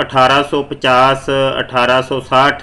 1850 1860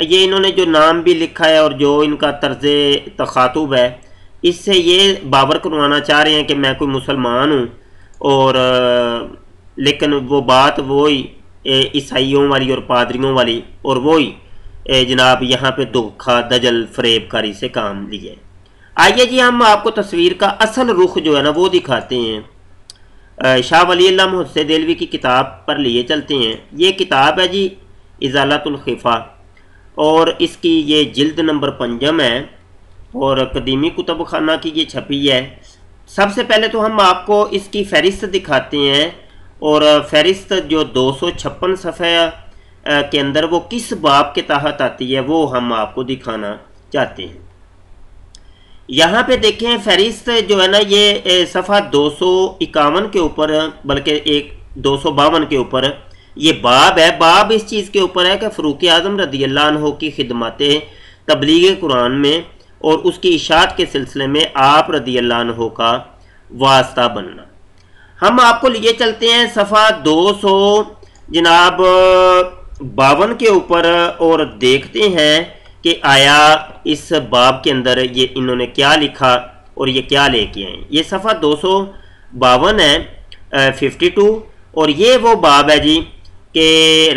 یہ انہوں نے جو نام بھی لکھا ہے اور جو ان کا طرز تخاطب ہے، اس سے یہ باور کروانا چاہ رہے ہیں کہ میں کوئی مسلمان ہوں، اور لیکن وہ بات وہی عیسائیوں والی اور پادریوں والی، اور وہی جناب یہاں پہ دھوکہ دجل فریب کاری سے کام لیے۔ آئیے جی ہم آپ کو تصویر کا اصل رخ جو ہے نا وہ دکھاتے ہیں۔ شاہ ولی اللہ محدث دہلوی کی کتاب پر لیے چلتے ہیں۔ یہ کتاب ہے جی ازالۃ الخفا، اور اس کی یہ جلد نمبر 5 ہے، اور قدیمی کتب خانہ کی یہ چھپی ہے۔ سب سے پہلے تو ہم آپ کو اس کی فہرست دکھاتے ہیں، اور فہرست جو 256 صفحہ کے اندر وہ کس باب کے تحت آتی ہے وہ ہم آپ کو دکھانا چاہتے ہیں۔ یہاں پہ دیکھیں فہرست جو ہے نا یہ صفحہ 251 کے اوپر، بلکہ 252 کے اوپر یہ باب ہے۔ باب اس چیز کے اوپر ہے کہ فاروق اعظم رضی اللہ عنہ کی خدمات تبلیغ قرآن میں اور اس کی اشاعت کے سلسلے میں آپ رضی اللہ عنہ کا واسطہ بننا۔ ہم آپ کو لیے چلتے ہیں صفحہ 252 کے اوپر، اور دیکھتے ہیں کہ آیا اس باب کے اندر یہ انہوں نے کیا لکھا اور یہ کیا لے کے آئے۔ یہ صفحہ 252 ہے، 52، اور یہ وہ باب ہے جی کہ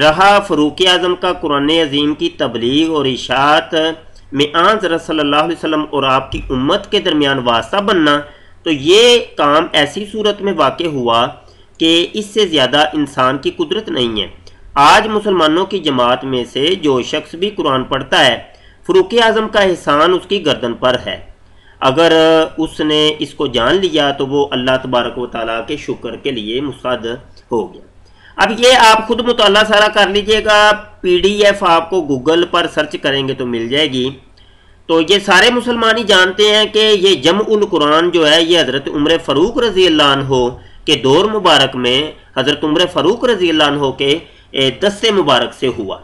رہا فاروق اعظم کا قرآن عظیم کی تبلیغ اور اشاعت میں حضرت صلی اللہ علیہ وسلم اور آپ کی امت کے درمیان واسطہ بننا، تو یہ کام ایسی صورت میں واقع ہوا کہ اس سے زیادہ انسان کی قدرت نہیں ہے۔ آج مسلمانوں کی جماعت میں سے جو شخص بھی قرآن پڑھتا ہے، فاروق اعظم کا احسان اس کی گردن پر ہے۔ اگر اس نے اس کو جان لیا تو وہ اللہ تبارک و تعالیٰ کے شکر کے لیے مستعد ہو گیا۔ اب یہ آپ خود مطالعہ سارا کر لیجئے گا، PDF آپ کو گوگل پر سرچ کریں گے تو مل جائے گی۔ تو یہ سارے مسلمان ہی جانتے ہیں کہ یہ جمع القرآن جو ہے یہ حضرت عمر فاروق رضی اللہ عنہ کے دور مبارک میں حضرت عمر فاروق رضی اللہ عنہ کے دستے مبارک سے ہوا،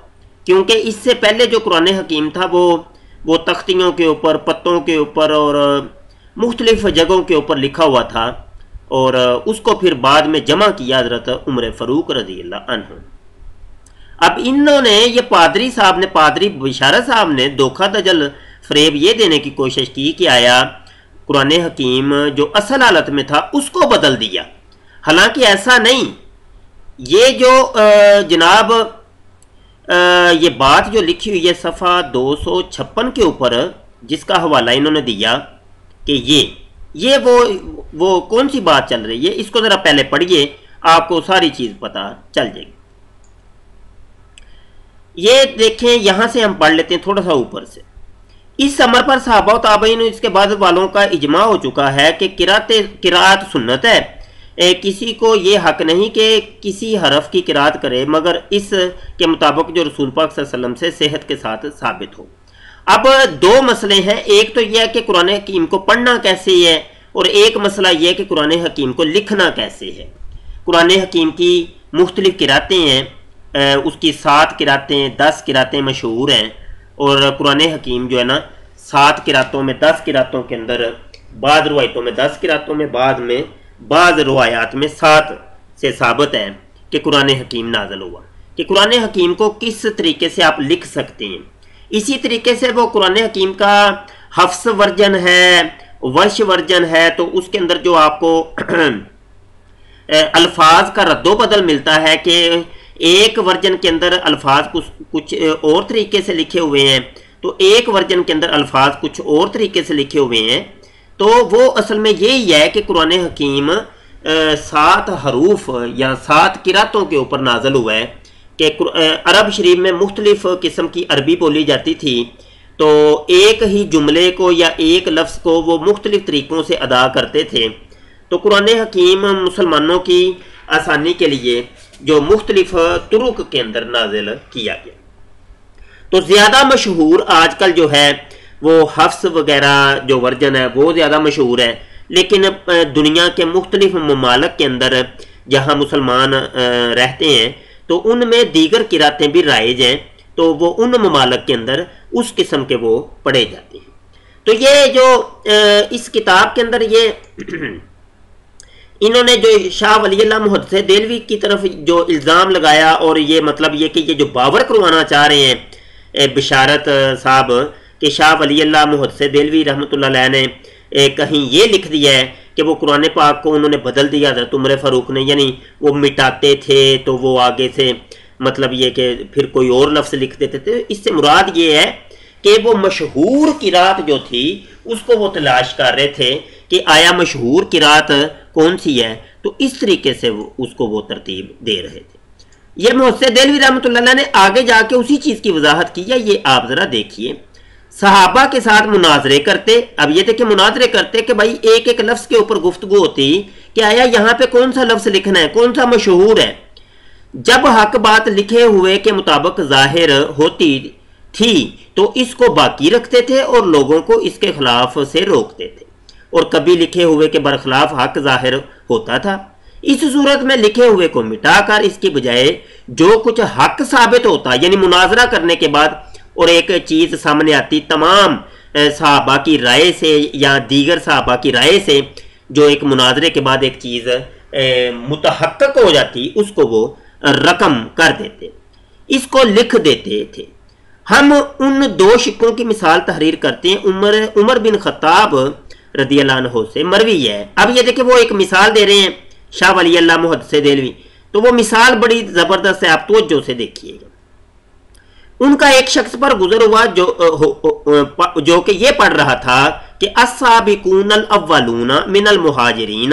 کیونکہ اس سے پہلے جو قرآن حکیم تھا وہ تختیوں کے اوپر، پتوں کے اوپر اور مختلف جگہوں کے اوپر لکھا ہوا تھا، اور اس کو پھر بعد میں جمع کیا حضرت عمر فاروق رضی اللہ عنہ۔ اب انہوں نے یہ پادری بشارت صاحب نے دھوکہ دجل فریب یہ دینے کی کوشش کی کہ آیا قرآن حکیم جو اصل حالت میں تھا اس کو بدل دیا، حالانکہ ایسا نہیں۔ یہ جو جناب یہ بات جو لکھی ہوئی ہے صفحہ 256 کے اوپر، جس کا حوالہ انہوں نے دیا کہ یہ وہ کون سی بات چل رہی ہے، اس کو ذرا پہلے پڑھیے، آپ کو ساری چیز پتہ چل جائے گی۔ یہ دیکھیں یہاں سے ہم پڑھ لیتے ہیں تھوڑا سا اوپر سے۔ اس امر پر صحابہ و تابعین اس کے بعد والوں کا اجماع ہو چکا ہے کہ قرات سنت ہے، کسی کو یہ حق نہیں کہ کسی حرف کی قرات کرے مگر اس کے مطابق جو رسول پاک صلی اللہ علیہ وسلم سے صحت کے ساتھ ثابت ہو۔ اب دو مسئلے ہیں، ایک تو یہ ہے کہ قرآن حکیم کو پڑھنا کیسے ہے، اور ایک مسئلہ یہ ہے کہ قرآن حکیم کو لکھنا کیسے ہے۔ قرآن حکیم کی مختلف قراتیں ہیں، اس کی 7 قراتیں 10 قراتیں مشہور ہیں، اور قرآن حکیم جو ہے نا 7 قراتوں میں 10 قراتوں کے اندر، بعض روایتوں میں 10 قراتوں میں، بعض روایات میں 7 سے ثابت ہے کہ قرآن حکیم نازل ہوا، کہ قرآن حکیم کو کس طریقے سے آپ لکھ سکتے ہیں۔ اسی طریقے سے وہ قرآن حکیم کا حفظ ورژن ہے، ورش ورژن ہے، تو اس کے اندر جو آپ کو الفاظ کا رد و بدل ملتا ہے کہ ایک ورژن کے اندر الفاظ کچھ اور طریقے سے لکھے ہوئے ہیں، تو ایک ورژن کے اندر الفاظ کچھ اور طریقے سے لکھے ہوئے ہیں، تو وہ اصل میں یہی ہے کہ قرآن حکیم 7 حروف یا 7 قراتوں کے اوپر نازل ہوا ہے، کہ عرب شریف میں مختلف قسم کی عربی بولی جاتی تھی، تو ایک ہی جملے کو یا ایک لفظ کو وہ مختلف طریقوں سے ادا کرتے تھے، تو قرآن حکیم مسلمانوں کی آسانی کے لیے جو مختلف طرق کے اندر نازل کیا گیا۔ تو زیادہ مشہور آج کل جو ہے وہ حفظ وغیرہ جو ورژن ہے وہ زیادہ مشہور ہے، لیکن دنیا کے مختلف ممالک کے اندر جہاں مسلمان رہتے ہیں تو ان میں دیگر قراتیں بھی رائج ہیں، تو وہ ان ممالک کے اندر اس قسم کے وہ پڑھے جاتے ہیں۔ تو یہ جو اس کتاب کے اندر یہ انہوں نے جو شاہ ولی اللہ محدث دہلوی کی طرف جو الزام لگایا، اور یہ مطلب یہ کہ یہ جو باور کروانا چاہ رہے ہیں بشارت صاحب کہ شاہ ولی اللہ محدث دہلوی رحمۃ اللہ علیہ نے کہیں یہ لکھ دیا ہے کہ وہ قرآن پاک کو انہوں نے بدل دیا حضرت عمر فاروق نے، یعنی وہ مٹاتے تھے تو وہ آگے سے مطلب یہ کہ پھر کوئی اور لفظ لکھ دیتے تھے۔ اس سے مراد یہ ہے کہ وہ مشہور قرات جو تھی اس کو وہ تلاش کر رہے تھے کہ آیا مشہور قرات کون سی ہے، تو اس طریقے سے اس کو وہ ترتیب دے رہے تھے۔ یہ محدث دہلوی رحمۃ اللہ علیہ نے آگے جا کے اسی چیز کی وضاحت کی ہے، یہ آپ ذرا دیکھیے۔ صحابہ کے ساتھ مناظرے کرتے، اب یہ دیکھیں مناظرے کرتے کہ بھائی ایک ایک لفظ کے اوپر گفتگو ہوتی کہ آیا یہاں پہ کون سا لفظ لکھنا ہے، کون سا مشہور ہے۔ جب حق بات لکھے ہوئے کے مطابق ظاہر ہوتی تھی تو اس کو باقی رکھتے تھے اور لوگوں کو اس کے خلاف سے روکتے تھے، اور کبھی لکھے ہوئے کے برخلاف حق ظاہر ہوتا تھا۔ اس صورت میں لکھے ہوئے کو مٹا کر اس کی بجائے جو کچھ حق ثابت ہوتا، یعنی مناظرہ کرنے کے بعد اور ایک چیز سامنے آتی تمام صحابہ کی رائے سے یا دیگر صحابہ کی رائے سے، جو ایک مناظرے کے بعد ایک چیز متحقق ہو جاتی، اس کو وہ رقم کر دیتے، اس کو لکھ دیتے تھے۔ ہم ان دو شکوں کی مثال تحریر کرتے ہیں، عمر بن خطاب رضی اللہ عنہ سے مروی ہے۔ اب یہ دیکھیں وہ ایک مثال دے رہے ہیں شاہ ولی اللہ محدث دہلوی، تو وہ مثال بڑی زبردست ہے، آپ توجہ سے دیکھیے گا۔ ان کا ایک شخص پر گزر ہوا جو کہ یہ پڑھ رہا تھا کہ السابقون الاولون من المہاجرین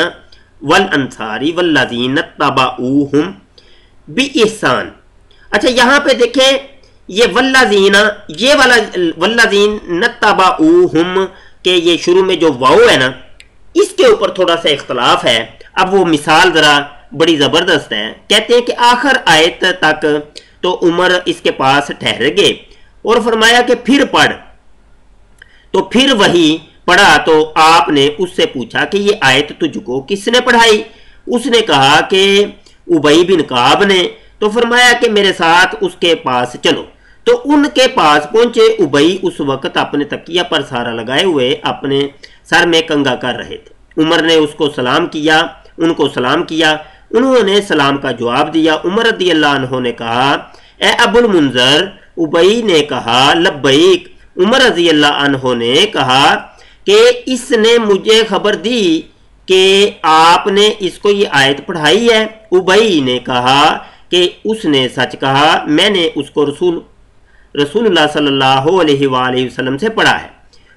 والانصار والذین اتبعوہم باحسان۔ اچھا یہاں پہ دیکھیں یہ والذین، یہ والا والذین اتبعوہم کہ یہ شروع میں جو واو ہے نا، اس کے اوپر تھوڑا سا اختلاف ہے۔ اب وہ مثال ذرا بڑی زبردست ہے، کہتے ہیں کہ آخر آیت تک تو عمر اس کے پاس ٹھہر گئے اور فرمایا کہ پھر پڑھ، تو پھر وہی پڑھا تو آپ نے اس سے پوچھا کہ یہ آیت تجھ کو کس نے پڑھائی؟ اس نے کہا کہ ابی بن کعب نے، تو فرمایا کہ میرے ساتھ اس کے پاس چلو۔ تو ان کے پاس پہنچے، ابی اس وقت اپنے تکیہ پر سہارا لگائے ہوئے اپنے سر میں کنگھا کر رہے تھے۔ عمر نے اس کو سلام کیا، ان کو سلام کیا، انہوں نے سلام کا جواب دیا۔ عمر رضی اللہ عنہ نے کہا اے ابو المنذر، ابی نے کہا لبیک۔ عمر رضی اللہ عنہ نے کہا کہ اس نے مجھے خبر دی کہ آپ نے اس کو یہ آیت پڑھائی ہے۔ ابی نے کہا کہ اس نے سچ کہا، میں نے اس کو رسول اللہ صلی اللہ علیہ وآلہ وسلم سے پڑھا ہے۔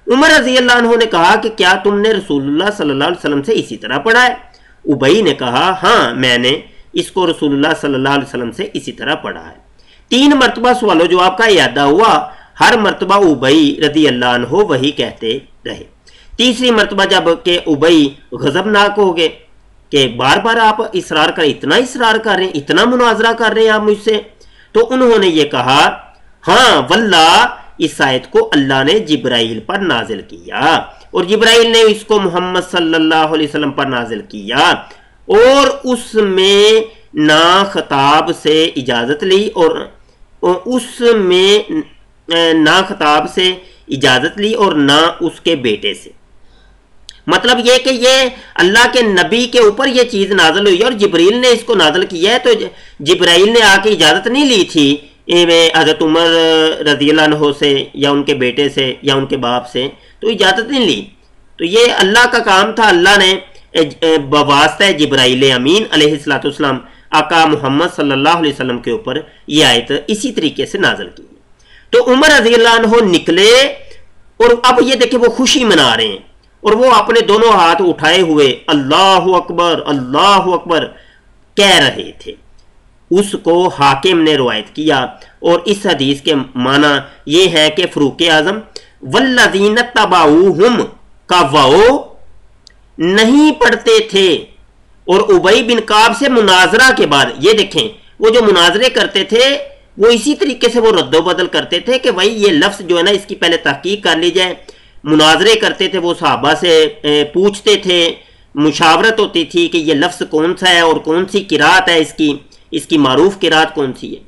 عمر رضی اللہ عنہ نے کہا کہ کیا تم نے رسول اللہ صلی اللہ علیہ وسلم سے اسی طرح پڑھا ہے؟ ابی نے کہا ہاں، میں نے اس کو رسول اللہ صلی اللہ علیہ وسلم سے اسی طرح پڑھا ہے۔ 3 مرتبہ سوال و جواب کا اعادہ ہوا، ہر مرتبہ ابی رضی اللہ عنہ وہی کہتے رہے۔ تیسری مرتبہ جب کہ ابی غضبناک ہو گئے کہ بار بار آپ اصرار کر اتنا اصرار کر رہے ہیں، اتنا مناظرہ کر رہے ہیں آپ مجھ سے، تو انہوں نے یہ کہا ہاں واللہ، اس آیت کو اللہ نے جبرائیل پر نازل کیا اور جبرائیل نے اس کو محمد صلی اللہ علیہ وسلم پر نازل کیا، اور اس میں نہ خطاب سے اجازت لی اور اس میں نہ خطاب سے اجازت لی اور نہ اس کے بیٹے سے۔ مطلب یہ کہ یہ اللہ کے نبی کے اوپر یہ چیز نازل ہوئی اور جبرائیل نے اس کو نازل کیا ہے، تو جبرائیل نے آ کے اجازت نہیں لی تھی حضرت عمر رضی اللہ عنہ سے یا ان کے بیٹے سے یا ان کے باپ سے، تو اجازت نہیں لی، تو یہ اللہ کا کام تھا۔ اللہ نے بواسطہ جبرائیل امین علیہ السلام آقا محمد صلی اللہ علیہ وسلم کے اوپر یہ آیت اسی طریقے سے نازل کی۔ تو عمر رضی اللہ عنہ نکلے اور اب یہ دیکھیں وہ خوشی منا رہے ہیں اور وہ اپنے دونوں ہاتھ اٹھائے ہوئے اللہ اکبر کہہ رہے تھے۔ اس کو حاکم نے روایت کیا اور اس حدیث کے معنی یہ ہے کہ فاروق اعظم والذین تبعوہم کا واو نہیں پڑھتے تھے، اور ابی بن کعب سے مناظرہ کے بعد یہ دیکھیں وہ جو مناظرے کرتے تھے وہ اسی طریقے سے وہ رد و بدل کرتے تھے کہ بھائی یہ لفظ جو ہے نا اس کی پہلے تحقیق کر لی جائے۔ مناظرے کرتے تھے، وہ صحابہ سے پوچھتے تھے، مشاورت ہوتی تھی کہ یہ لفظ کون سا ہے اور کون سی قرات ہے، اس کی معروف قرات کون سی ہے۔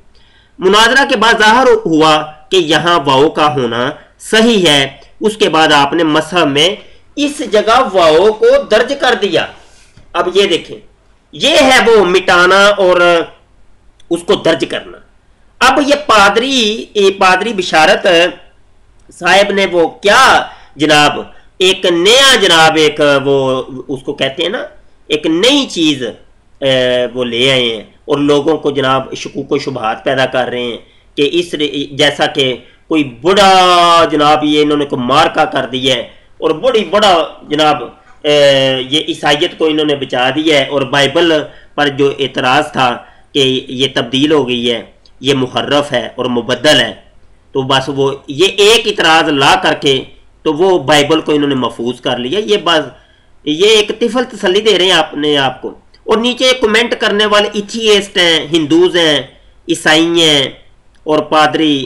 مناظرہ کے بعد ظاہر ہوا کہ یہاں واو کا ہونا صحیح ہے۔ اس کے بعد آپ نے مصحف میں اس جگہ واو کو درج کر دیا۔ اب یہ دیکھیں، یہ ہے وہ مٹانا اور اس کو درج کرنا۔ اب یہ پادری بشارت صاحب نے وہ کیا جناب ایک نیا جناب ایک وہ اس کو کہتے ہیں نا ایک نئی چیز وہ لے آئے ہیں اور لوگوں کو جناب شکوک و شبہات پیدا کر رہے ہیں کہ اس جیسا کہ کوئی بڑا جناب یہ انہوں نے کو مارکا کر دیا ہے اور بڑا جناب یہ عیسائیت کو انہوں نے بچا دیا ہے، اور بائبل پر جو اعتراض تھا کہ یہ تبدیل ہو گئی ہے، یہ محرف ہے اور مبدل ہے، تو بس وہ یہ ایک اعتراض لا کر کے تو وہ بائبل کو انہوں نے محفوظ کر لیا۔ یہ ایک طفل تسلی دے رہے ہیں اپنے آپ کو، اور نیچے کمنٹ کرنے والے ایتھیسٹ ہیں، ہندوز ہیں، عیسائی ہیں اور پادری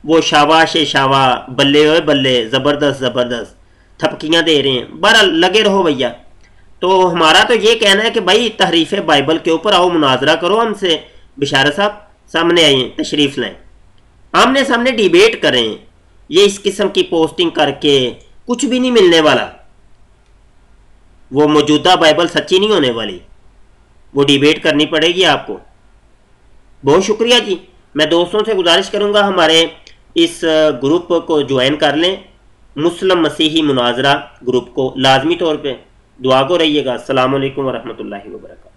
وہ شاباش شابا بلے ہوئے بلے زبردست تھپکیاں دے رہے ہیں۔ بہرحال لگے رہو بھیا۔ تو ہمارا تو یہ کہنا ہے کہ بھائی تحریف بائبل کے اوپر آؤ، مناظرہ کرو ہم سے، بشارت صاحب سامنے آئیں، تشریف لائیں، آمنے سامنے ڈیبیٹ کریں۔ یہ اس قسم کی پوسٹنگ کر کے کچھ بھی نہیں ملنے والا، وہ موجودہ بائبل سچی نہیں ہونے والی، وہ ڈیبیٹ کرنی پڑے گی آپ کو۔ بہت شکریہ جی، میں دوستوں سے گزارش کروں گا ہمارے اس گروپ کو جوائن کر لیں، مسلم مسیحی مناظرہ گروپ کو لازمی طور پہ۔ دعا کو رہیے گا۔ السلام علیکم ورحمۃ اللہ وبرکاتہ۔